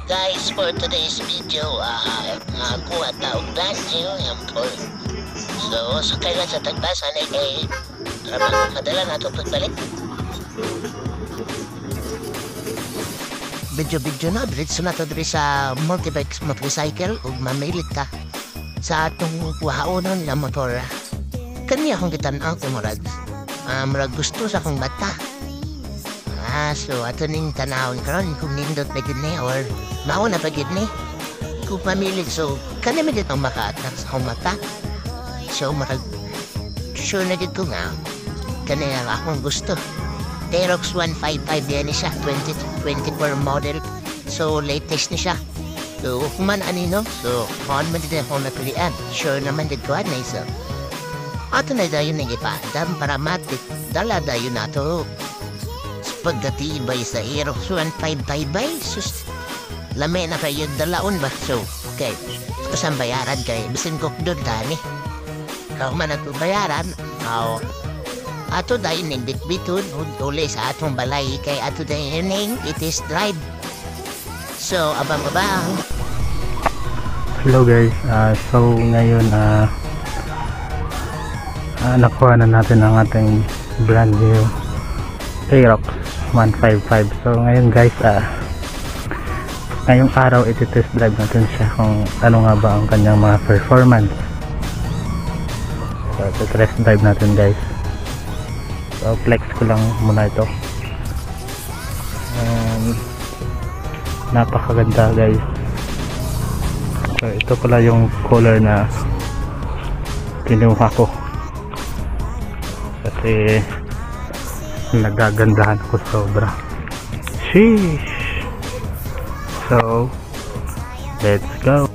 Guys, for today's video, kuha taong brand new yung tool. So, sakay lang sa tagbasan kay para makadala na ito pagbalik. Video na, diretso na ito sa multibikes motorcycle ug mamilit ka sa atong kuhaonon na motor. Kaniya akong gitan-aw ko murag gusto sa akong mata. So ato ning tanawon karon kung nindot na gid ni or mao na pa gid ni kung pamilit. So kani man ditong maka-attract sa akong mata. So murag sure na gid ko nga kani ang akong gusto. Aerox 155 yan siya, 2024 model. So latest ni siya. So kung man anino, so kung man din akong napilian, sure naman din ko na isa. Ato na dayon ng ipadam para matik dala dayon na to. Pagdatibay sa Aerox 155 bay, sus, lame na kayo dalaon ba? So, okay, kusang bayaran kay bisin ko doon dani. Kung man ito bayaran, ato dahil ning bitbiton, uli sa atong balay kay ato dahil ning it is drive. So, abang-abang. Hello guys, so ngayon nakuha na natin ang ating brand new Aerox 155. So ngayon guys, ngayong araw iti-test drive natin siya kung ano nga ba ang kanyang mga performance. So iti-test drive natin guys. So flex ko lang muna ito. Napakaganda guys. So ito pala yung color na kinuha ko kasi nagagandahan ko sobra. Sheesh. So let's go.